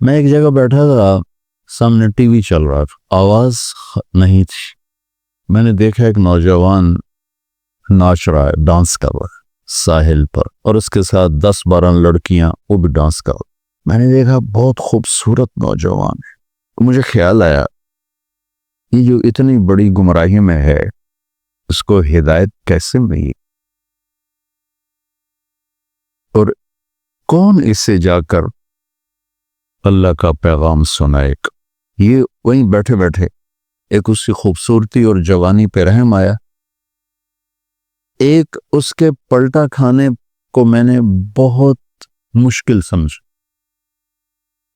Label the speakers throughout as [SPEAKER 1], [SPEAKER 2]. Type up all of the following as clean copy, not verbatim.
[SPEAKER 1] میں ایک جگہ بیٹھا تھا، سامنے ٹی وی چل رہا تھا، آواز نہیں تھی۔ میں نے دیکھا ایک نوجوان ناچ رہا ہے، ڈانس کر رہا ہے ساحل پر، اور اس کے ساتھ 10-12 لڑکیاں وہ بھی ڈانس کر رہی۔ میں نے دیکھا بہت خوبصورت نوجوان ہے۔ مجھے خیال آیا یہ جو اتنی بڑی گمراہی میں ہے اس کو ہدایت کیسے ملی، اور کون اس سے جا کر اللہ کا پیغام سنائے گا۔ یہ وہیں بیٹھے بیٹھے ایک اس کی خوبصورتی اور جوانی پہ رحم آیا، ایک اس کے پلٹا کھانے کو میں نے بہت مشکل سمجھا۔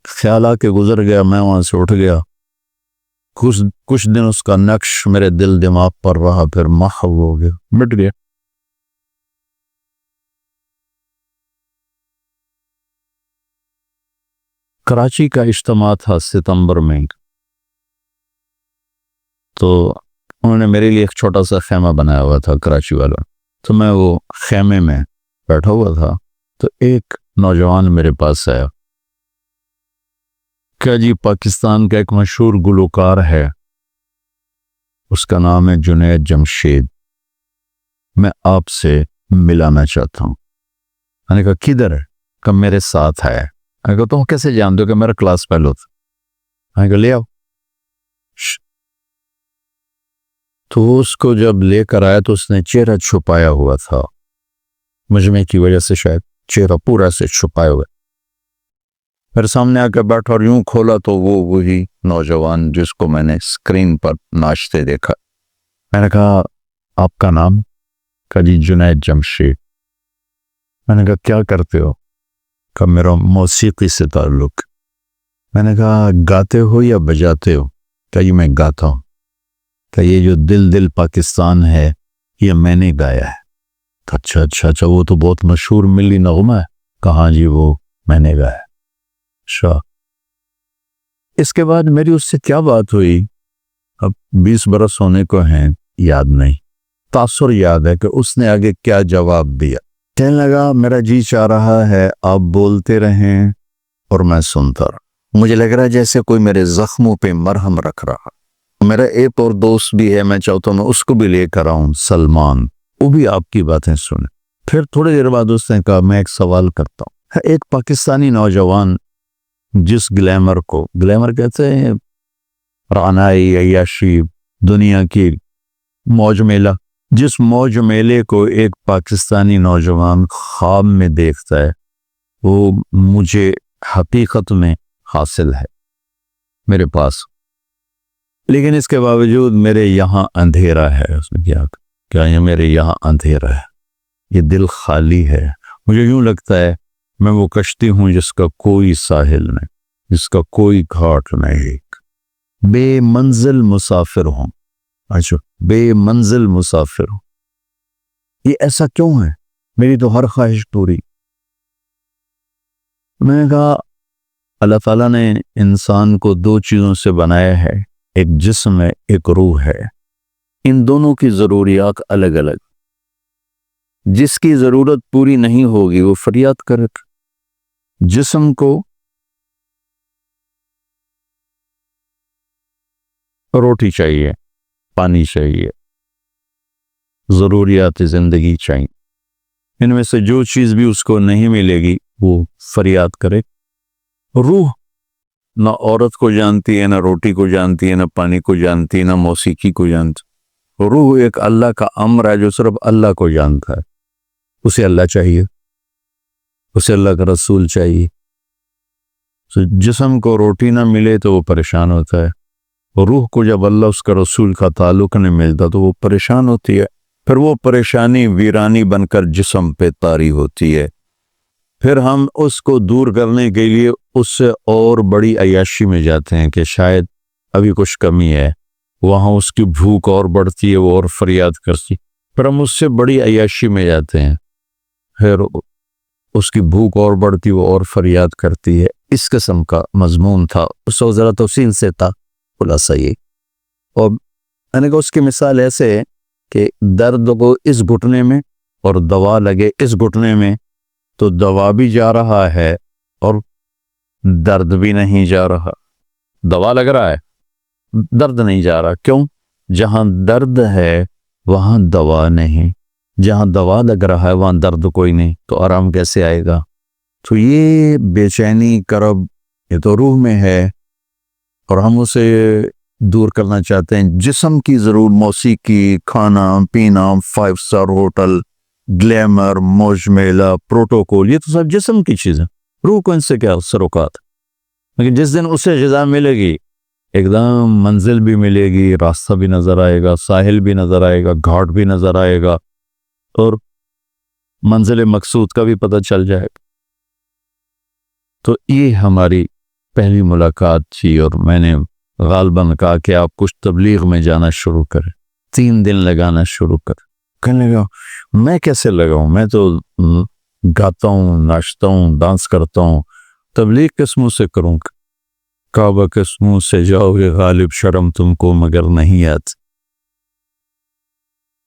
[SPEAKER 1] خیال آ کے گزر گیا، میں وہاں سے اٹھ گیا۔ کچھ دن اس کا نقش میرے دل دماغ پر رہا، پھر محو ہو گیا، مٹ گیا۔ کراچی کا اجتماع تھا ستمبر میں، تو انہوں نے میرے لیے ایک چھوٹا سا خیمہ بنایا ہوا تھا کراچی والا، تو میں وہ خیمے میں بیٹھا ہوا تھا، تو ایک نوجوان میرے پاس آیا کہ جی پاکستان کا ایک مشہور گلوکار ہے، اس کا نام ہے جنید جمشید، میں آپ سے ملانا چاہتا ہوں۔ میں نے کہا کدھر ہے؟ کہ میرے ساتھ ہے۔ میں نے کہا تم کیسے جانتے ہو کہ میرا کلاس فیلو تھا؟ میں نے کہا لے آؤ۔ تو اس کو جب لے کر آیا تو اس نے چہرہ چھپایا ہوا تھا، مجمع کی وجہ سے شاید چہرہ پورا سے چھپائے ہوئے۔ پھر سامنے آ کے بیٹھا اور یوں کھولا تو وہ وہی نوجوان جس کو میں نے اسکرین پر ناچتے دیکھا۔ میں نے کہا آپ کا نام؟ کہا جی جنید جمشید۔ میں نے کہا کیا کرتے ہو؟ کہ میرا موسیقی سے تعلق۔ میں نے کہا گاتے ہو یا بجاتے ہو؟ کہ یہ میں گاتا ہوں۔ کہ یہ جو دل دل پاکستان ہے یہ میں نے گایا ہے۔ اچھا وہ تو بہت مشہور ملی نغمہ ہے۔ کہاں جی وہ میں نے گایا۔ اچھا، اس کے بعد میری اس سے کیا بات ہوئی، اب 20 برس ہونے کو ہیں، یاد نہیں۔ تاثر یاد ہے کہ اس نے آگے کیا جواب دیا۔ کہنے لگا میرا جی چاہ رہا ہے آپ بولتے رہیں اور میں سنتا رہا۔ مجھے لگ رہا ہے جیسے کوئی میرے زخموں پہ مرہم رکھ رہا۔ میرا ایک اور دوست بھی ہے، میں چاہتا ہوں میں اس کو بھی لے کر آؤں، سلمان، وہ بھی آپ کی باتیں سنے۔ پھر تھوڑی دیر بعد اس نے کہا میں ایک سوال کرتا ہوں۔ ایک پاکستانی نوجوان جس گلیمر کہتے ہیں رعنائی عیاشی، دنیا کی موج میلہ، جس موج میلے کو ایک پاکستانی نوجوان خواب میں دیکھتا ہے وہ مجھے حقیقت میں حاصل ہے میرے پاس، لیکن اس کے باوجود میرے یہاں اندھیرا ہے۔ اس نے کیا یہ میرے یہاں اندھیرا ہے، یہ دل خالی ہے، مجھے یوں لگتا ہے میں وہ کشتی ہوں جس کا کوئی ساحل نہیں، جس کا کوئی گھاٹ نہیں، بے منزل مسافر ہوں۔ اچھا، بے منزل مسافر ہوں، یہ ایسا کیوں ہے؟ میری تو ہر خواہش پوری۔ میں نے کہا اللہ تعالیٰ نے انسان کو 2 چیزوں سے بنایا ہے، ایک جسم ہے، ایک روح ہے۔ ان دونوں کی ضروریات الگ الگ، جس کی ضرورت پوری نہیں ہوگی وہ فریاد کرے۔ جسم کو روٹی چاہیے، پانی چاہیے، ضروریات زندگی چاہیے، ان میں سے جو چیز بھی اس کو نہیں ملے گی وہ فریاد کرے۔ روح نہ عورت کو جانتی ہے، نہ روٹی کو جانتی ہے، نہ پانی کو جانتی ہے، نہ موسیقی کو جانتی۔ روح ایک اللہ کا امر ہے جو صرف اللہ کو جانتا ہے۔ اسے اللہ چاہیے، اسے اللہ کا رسول چاہیے۔ جسم کو روٹی نہ ملے تو وہ پریشان ہوتا ہے، روح کو جب اللہ اس کا رسول کا تعلق نہیں ملتا تو وہ پریشان ہوتی ہے، پھر وہ پریشانی ویرانی بن کر جسم پہ طاری ہوتی ہے، پھر ہم اس کو دور کرنے کے لیے اس سے اور بڑی عیاشی میں جاتے ہیں کہ شاید ابھی کچھ کمی ہے، وہاں اس کی بھوک اور بڑھتی ہے، وہ اور فریاد کرتی، پھر ہم اس سے بڑی عیاشی میں جاتے ہیں، پھر اس کی بھوک اور بڑھتی، وہ اور فریاد کرتی ہے۔ اس قسم کا مضمون تھا، اس کو ذرا تفصیل سے تھا خلاصہ یہ۔ اور میں نے کہا اس کی مثال ایسے ہے کہ درد کو اس گھٹنے میں اور دوا لگے اس گھٹنے میں تو دوا بھی جا رہا ہے اور درد بھی نہیں جا رہا. دوا لگ رہا ہے, درد نہیں جا رہا. کیوں؟ جہاں درد ہے وہاں دوا نہیں, جہاں دوا لگ رہا ہے وہاں درد کوئی نہیں, تو آرام کیسے آئے گا؟ تو یہ بے چینی کرب یہ تو روح میں ہے اور ہم اسے دور کرنا چاہتے ہیں. جسم کی ضرور موسیقی, کھانا پینا, 5 اسٹار ہوٹل, گلیمر, موج میلہ, پروٹوکول, یہ تو سب جسم کی چیزیں. روح کو ان سے کیا سروکات؟ لیکن جس دن اسے غذا ملے گی, ایک دم منزل بھی ملے گی, راستہ بھی نظر آئے گا, ساحل بھی نظر آئے گا, گھاٹ بھی نظر آئے گا, اور منزل مقصود کا بھی پتہ چل جائے گا. تو یہ ہماری پہلی ملاقات تھی, اور میں نے غالباً کہا کہ آپ کچھ تبلیغ میں جانا شروع کریں, 3 دن لگانا شروع کریں. کہنے لگا میں کیسے لگاؤں, میں تو گاتا ہوں, ناچتا ہوں, ڈانس کرتا ہوں, تبلیغ کس منہ سے کروں؟ کعبہ کس منہ سے جاؤ گے غالب, شرم تم کو مگر نہیں آتی.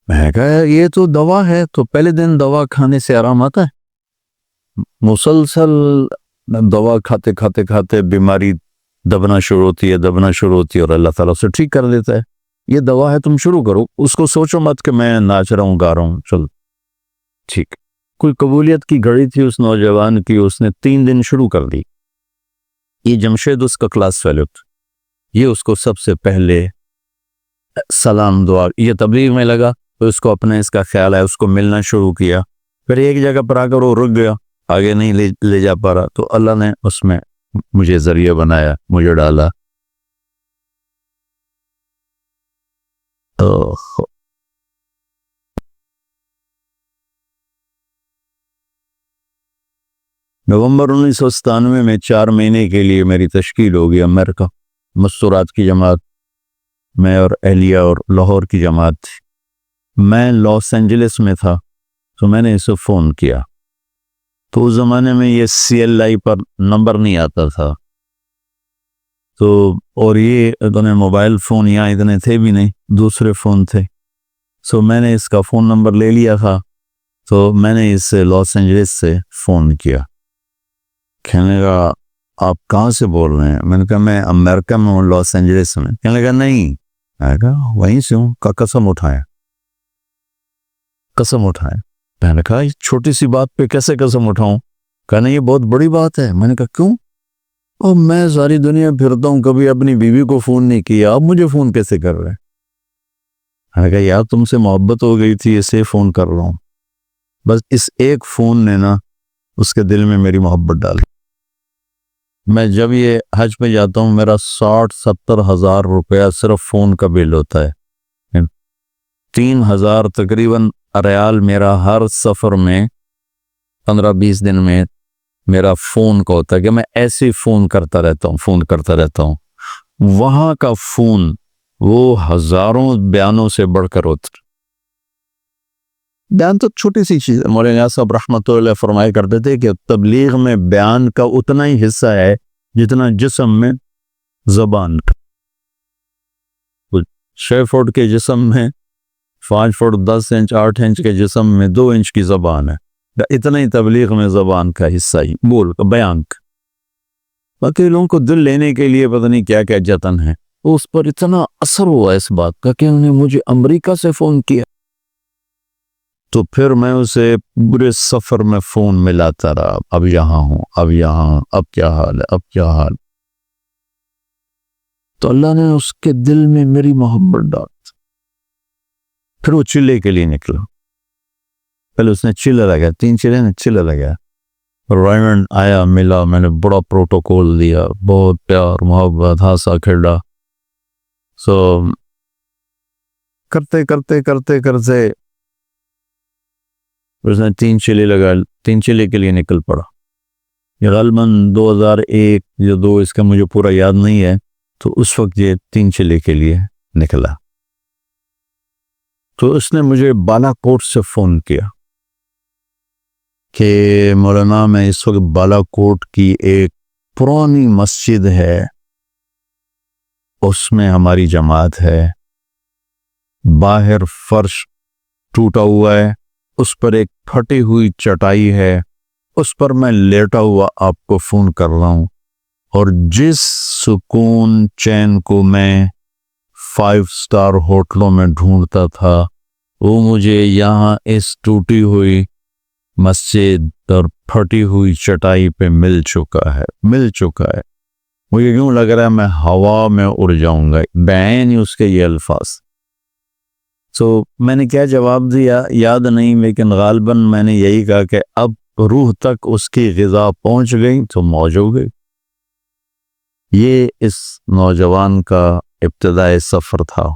[SPEAKER 1] میں کہا یہ تو دوا ہے. تو پہلے دن دوا کھانے سے آرام آتا ہے؟ مسلسل دوا کھاتے کھاتے کھاتے بیماری دبنا شروع ہوتی ہے, اور اللہ تعالیٰ اسے ٹھیک کر دیتا ہے. یہ دوا ہے, تم شروع کرو. اس کو سوچو مت کہ میں ناچ رہا ہوں, گا رہا ہوں, چل ٹھیک. کوئی قبولیت کی گھڑی تھی اس نوجوان کی, اس نے 3 دن شروع کر دی. یہ جمشید اس کا کلاس فیلو تھا, یہ اس کو سب سے پہلے سلام دعا, یہ تبلیغ میں لگا تو اس کو اپنے اس کا خیال ہے, اس کو ملنا شروع کیا. پھر ایک جگہ پر آ کر وہ رک گیا, آگے نہیں لے جا پا رہا, تو اللہ نے اس میں مجھے ذریعہ بنایا, مجھے ڈالا. نومبر 1997 میں 4 مہینے کے لیے میری تشکیل ہوگی امریکہ. مستورات کی جماعت میں اور اہلیہ اور لاہور کی جماعت تھی. میں لاس اینجلس میں تھا, تو میں نے اسے فون کیا. تو اس زمانے میں یہ CLI پر نمبر نہیں آتا تھا, تو اور یہ اتنے موبائل فون یہاں اتنے تھے بھی نہیں, دوسرے فون تھے. سو میں نے اس کا فون نمبر لے لیا تھا, تو میں نے اس سے لاس اینجلس سے فون کیا. کہنے لگا آپ کہاں سے بول رہے ہیں؟ میں نے کہا میں امریکہ میں ہوں, لاس اینجلس میں. کہنے لگا نہیں, میں نے کہا وہیں سے ہوں. کا قسم اٹھایا. میں نے کہا چھوٹی سی بات پہ کیسے قسم اٹھاؤں؟ کہنا یہ بہت بڑی بات ہے. میں نے کہا کیوں؟ اور میں ساری دنیا پھرتا ہوں, کبھی اپنی بیوی کو فون نہیں کیا, آپ مجھے فون کیسے کر رہے ہیں؟ میں نے کہا یار تم سے محبت ہو گئی تھی, اسے فون کر رہا ہوں. بس اس ایک فون نے نا اس کے دل میں میری محبت ڈالی. میں جب یہ حج پہ جاتا ہوں, میرا 60-70 ہزار روپیہ صرف فون کا بل ہوتا ہے. 3,000 تقریباً ریال میرا ہر سفر میں 15-20 دن میں میرا فون کا ہوتا ہے, کہ میں ایسے فون کرتا رہتا ہوں. وہاں کا فون وہ ہزاروں بیانوں سے بڑھ کر ہوتا. بیان تو چھوٹی سی چیز ہے. مولانا صاحب رحمۃ اللہ فرمایا کرتے تھے کہ تبلیغ میں بیان کا اتنا ہی حصہ ہے جتنا جسم میں زبان کا. 6 فٹ کے جسم میں 5 فٹ 10 انچ 8 انچ کے جسم میں 2 انچ کی زبان ہے. اتنا ہی تبلیغ میں زبان کا حصہ ہی, بول کا, بیان کا. باقی لوگوں کو دل لینے کے لیے پتہ نہیں کیا کیا جتن ہے. اس پر اتنا اثر ہوا اس بات کا کہ انہوں نے مجھے امریکہ سے فون کیا. تو پھر میں اسے پورے سفر میں فون ملاتا رہا, اب یہاں ہوں, اب یہاں, اب کیا حال. تو اللہ نے اس کے دل میں میری محبت ڈال. پھر وہ چلے کے لیے نکلا. پہلے اس نے چلے لگا, 3 چلے نے چلے لگا. رائمنڈ آیا, ملا, میں نے بڑا پروٹوکول دیا, بہت پیار محبت ہنسا کھیلا. سو کرتے اس نے 3 چلے لگا, 3 چلے کے لیے نکل پڑا. یہ غالباً 2001 یا 2, اس کا مجھے پورا یاد نہیں ہے. تو اس وقت یہ 3 چلے کے لیے نکلا. تو اس نے مجھے بالا کوٹ سے فون کیا کہ مولانا میں اس وقت بالا کوٹ کی ایک پرانی مسجد ہے, اس میں ہماری جماعت ہے. باہر فرش ٹوٹا ہوا ہے, اس پر ایک پھٹی ہوئی چٹائی ہے, اس پر میں لیٹا ہوا آپ کو فون کر رہا ہوں. اور جس سکون چین کو میں 5 اسٹار ہوٹلوں میں ڈھونڈتا تھا وہ مجھے یہاں اس ٹوٹی ہوئی مسجد اور پھٹی ہوئی چٹائی پہ مل چکا ہے مجھے یوں لگ رہا ہے میں ہوا میں اڑ جاؤں گا، بیان ہی اس کے یہ الفاظ۔ میں نے کیا جواب دیا یاد نہیں، لیکن غالباً میں نے یہی کہا کہ اب روح تک اس کی غذا پہنچ گئی تو موج ہو گئی۔ یہ اس نوجوان کا ابتدائی سفر تھا۔